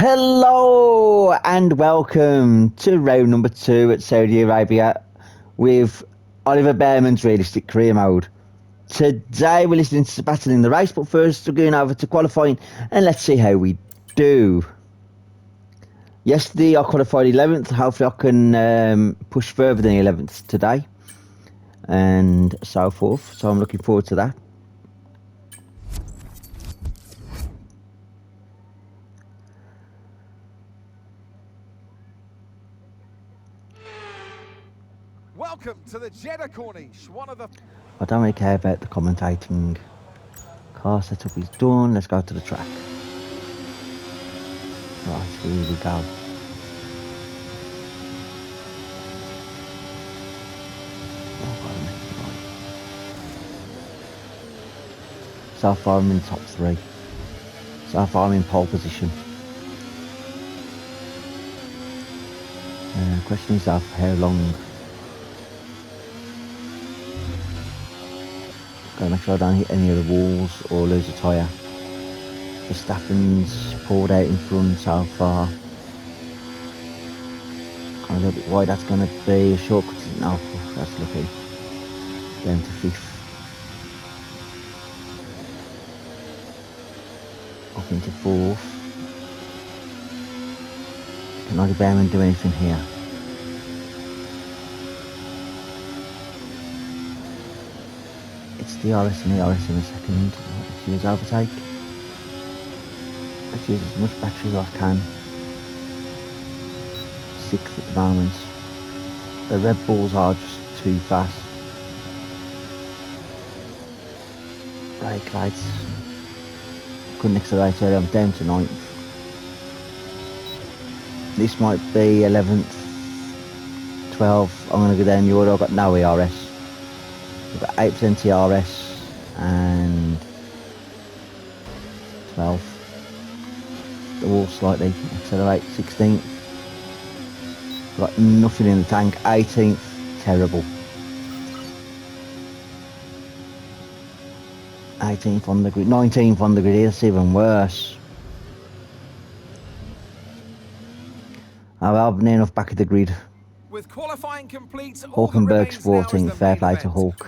Hello and welcome to round number 2 at Saudi Arabia with Oliver Bearman's Realistic Career mode. Today we're listening to battle in the race, but first we're going over to qualifying and let's see how we do. Yesterday I qualified 11th, hopefully I can push further than 11th today and so forth, so I'm looking forward to that. Welcome to the Jeddah Corniche, one of the... I don't really care about the commentating. Car setup is done, let's go to the track. Right, here we go. So far I'm in top 3. So far I'm in pole position. Question is how long. Gotta make sure I don't hit any of the walls or lose a tyre. Verstappen's pulled out in front so far. Kind of a little bit wide, that's going to be a shortcut. No, that's lucky. Down to 5th. Up into 4th. Can Oliver Bearman do anything here? It's the RS and the RS in a second. Let's use overtake. Let's use as much battery as I can. 6th at the moment. The Red Bulls are just too fast. Brake lights. Couldn't accelerate earlier, I'm down to 9th. This might be 11th, 12th. I'm going to go down the order. I've got no ERS. We've got 8% ERS and 12th. The wall slightly accelerate. 16th. Got nothing in the tank. 18th. Terrible. 18th on the grid. 19th on the grid. It's even worse. I've near enough back of the grid. With qualifying complete, Hulkenberg Sporting, fair play to Hulk.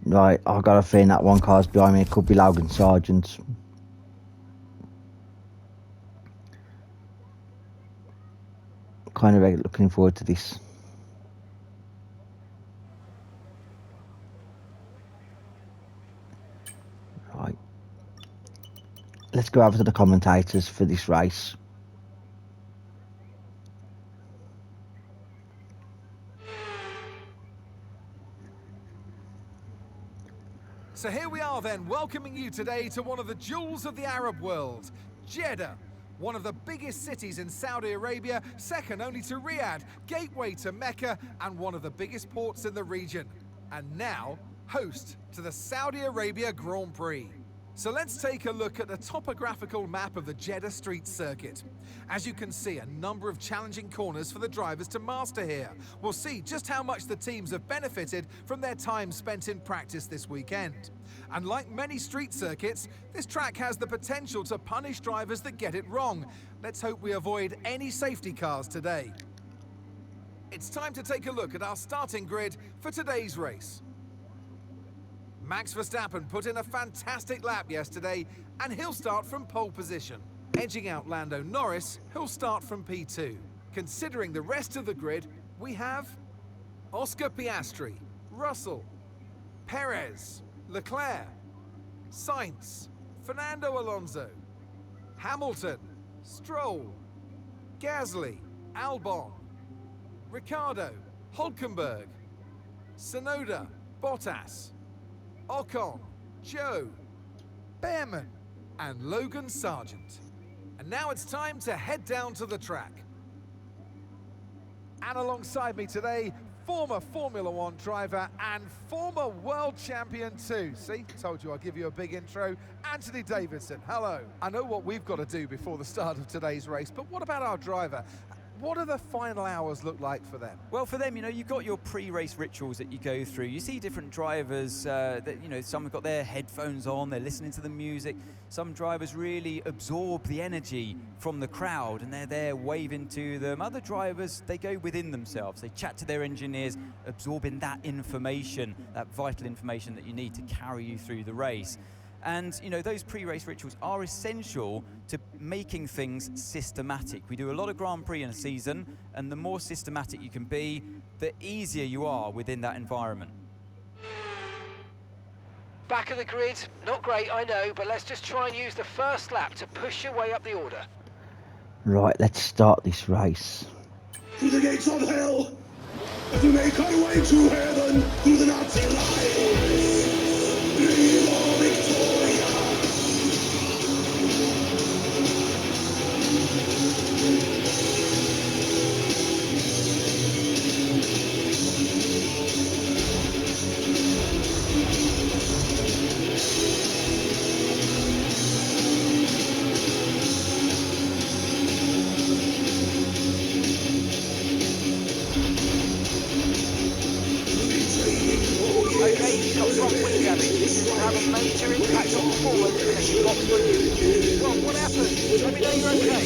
Right, I've got a feeling that one car's behind me. It could be Logan Sargent. Kind of looking forward to this. Right. Let's go over to the commentators for this race. So here we are then, welcoming you today to one of the jewels of the Arab world, Jeddah. One of the biggest cities in Saudi Arabia, second only to Riyadh, gateway to Mecca, and one of the biggest ports in the region. And now, host to the Saudi Arabia Grand Prix. So let's take a look at the topographical map of the Jeddah street circuit. As you can see, a number of challenging corners for the drivers to master here. We'll see just how much the teams have benefited from their time spent in practice this weekend. And like many street circuits, this track has the potential to punish drivers that get it wrong. Let's hope we avoid any safety cars today. It's time to take a look at our starting grid for today's race. Max Verstappen put in a fantastic lap yesterday, and he'll start from pole position. Edging out Lando Norris, he'll start from P2. Considering the rest of the grid, we have Oscar Piastri, Russell, Perez, Leclerc, Sainz, Fernando Alonso, Hamilton, Stroll, Gasly, Albon, Ricciardo, Hulkenberg, Tsunoda, Bottas, Ocon, Joe, Bearman, and Logan Sargent. And now it's time to head down to the track. And alongside me today, former Formula One driver and former world champion too. See, told you I'd give you a big intro. Anthony Davidson, hello. I know what we've got to do before the start of today's race, but what about our driver? What do the final hours look like for them? Well, for them, you've got your pre-race rituals that you go through. You see different drivers that, some have got their headphones on, they're listening to the music. Some drivers really absorb the energy from the crowd and they're there waving to them. Other drivers, they go within themselves. They chat to their engineers, absorbing that information, that vital information that you need to carry you through the race. And those pre-race rituals are essential to making things systematic. We do a lot of Grand Prix in a season, and the more systematic you can be, the easier you are within that environment. Back of the grid, not great, I know, but let's just try and use the first lap to push your way up the order. Right, let's start this race. Through the gates of hell, as we make our way to heaven, through the Nazi lines. Viva Victoria! Okay, you've got front wing damage. This will have a major impact on performance as you box for you. Well, what happened? Let me know you're okay.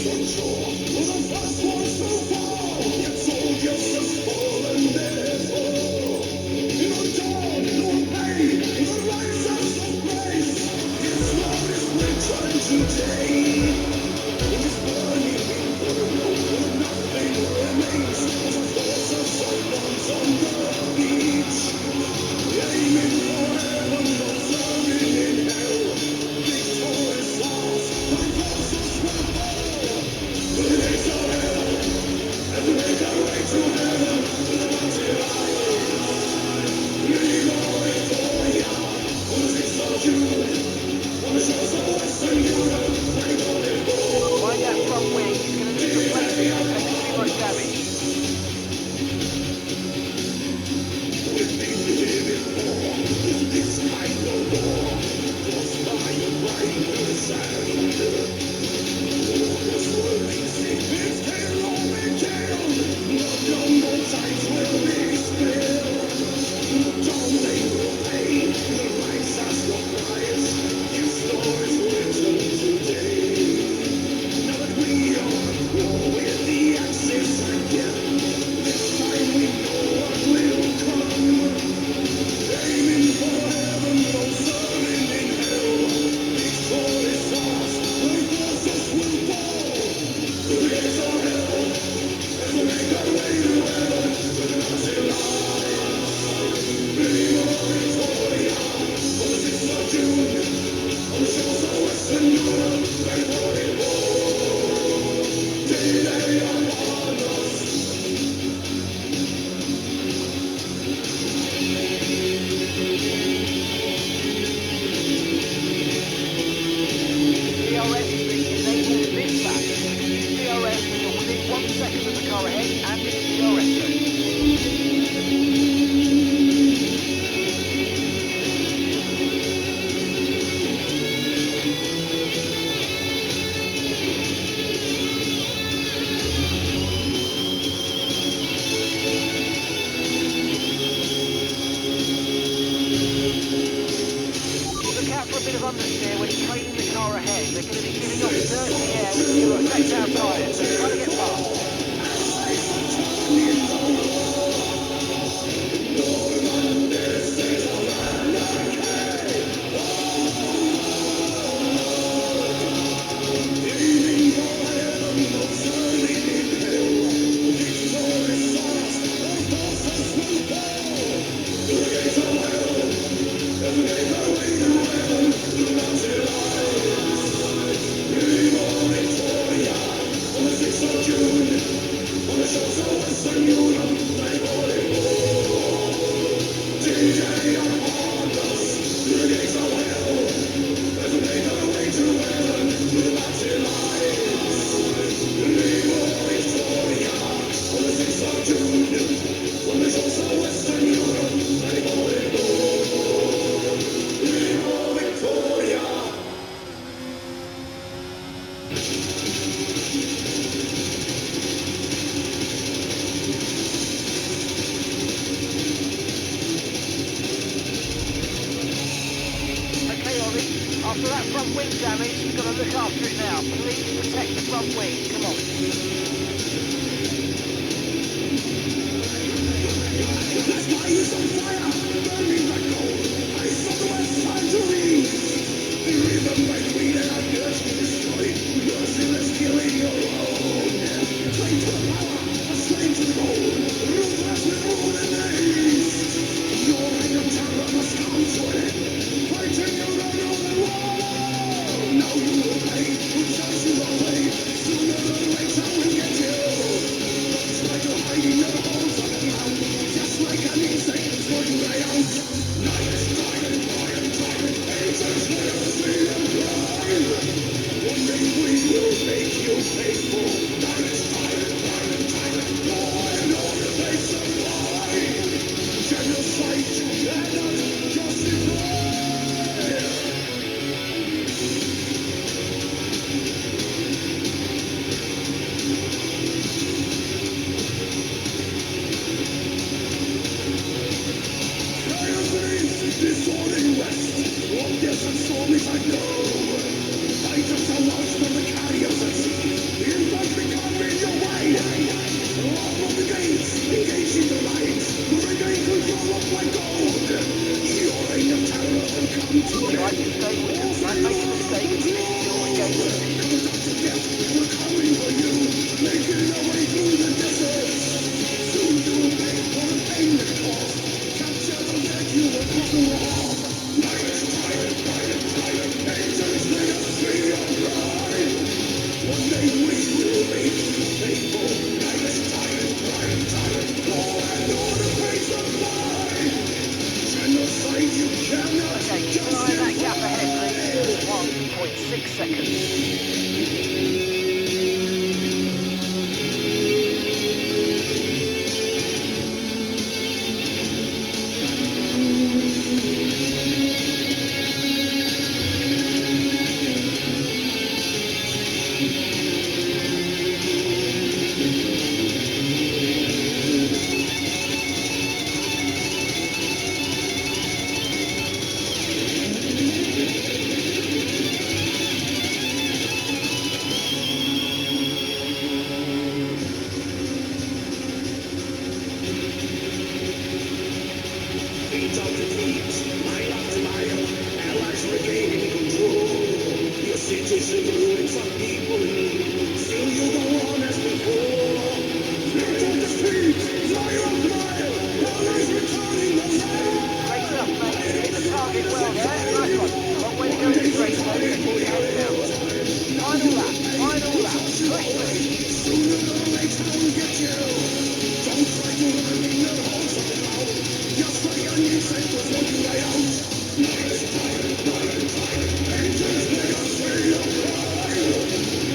Mind that front wing, he's going to need replacing if it's taking too much damage. DRS has been enabled this lap. You can use DRS when you're within 1 second of the car ahead and in the DRS zone. Look out for a bit of understeer when you're trailing the car ahead. They're going to be giving off dirty air which is going to affect our tyres, so try to get past. June. After that front wing damage, you've got to look after it now. Please protect the front wing. Come on. The sky is on fire, burning like gold. I saw the west side to read. The rhythm by greed and urge to destroy. Merciless killing your own. Slave to the power, a slave to the gold. Ruthless with rule and haste. Your reign of terror must come to an end. Fighting your own war. Now you will pay, who judge you away. Sooner or later we'll get you. Try to hide in your holes on the ground. Just like an insect, it's what you lay out. Night is dying, angels will see and cry. One day we will make you faithful. Night is dying, law and order they supply. Genocide you cannot justify. Distorting west, what desert storm is I know. Fighters are lost from the carriers at sea. The infantry can't read your way. Off from the gates, engage in the lines. Regain control of my gold. Your reign of terror will come to an Try end. to stay with them. Don't make a mistake. You'll regain them. We're coming for you, making our way through the deserts. Soon you will pay for the pain that caused. Capture the dead you were broken off. Night is tired, angels let us see your pride. One day we will make you faithful. Night is tired, law and order they supply. Genocide you cannot Okay, keep an eye on that gap ahead, please. 1.6 seconds. Beat up defeat, mile after mile, allies regaining control. Your city's in ruins, some people in need. Still you go on as before. Beat up the street, mile after mile, allies returning the land. Great stuff, mate. Hit the target well there. Nice one. Long way to go this race, though, before you head down. Final lap. Push. Sooner or later we'll get you. Don't try to run in the halls of the now. Just like an insect was what you lay out. Night is tired, angels let us see your cry.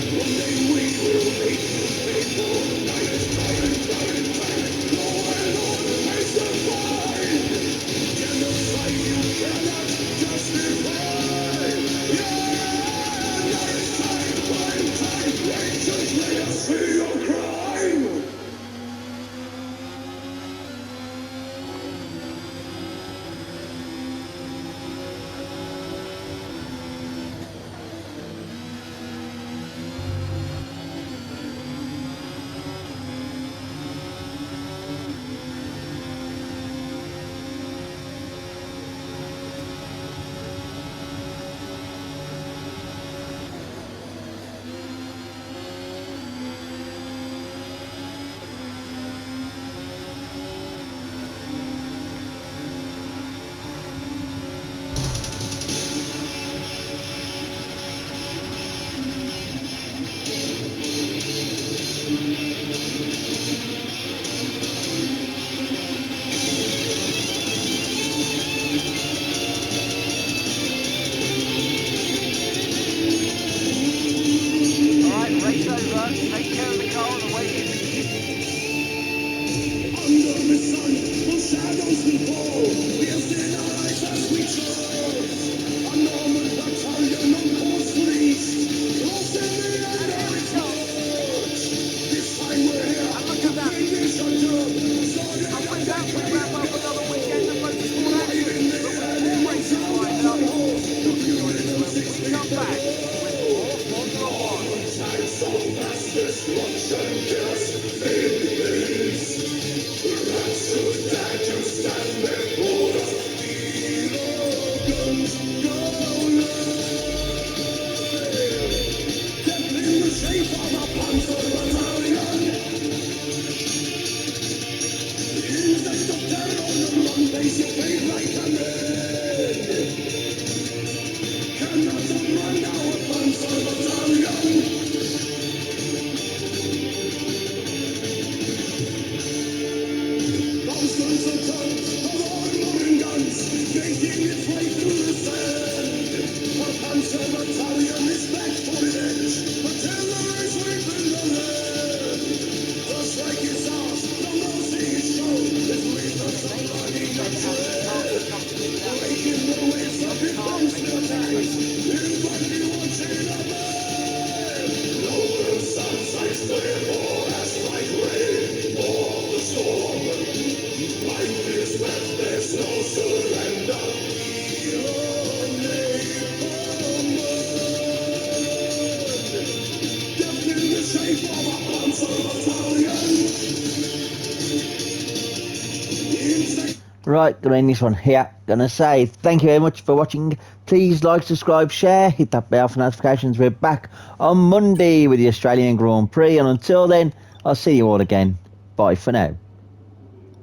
Right, gonna end this one here. Gonna say thank you very much for watching. Please like, subscribe, share, hit that bell for notifications. We're back on Monday with the Australian Grand Prix, and until then, I'll see you all again. Bye for now.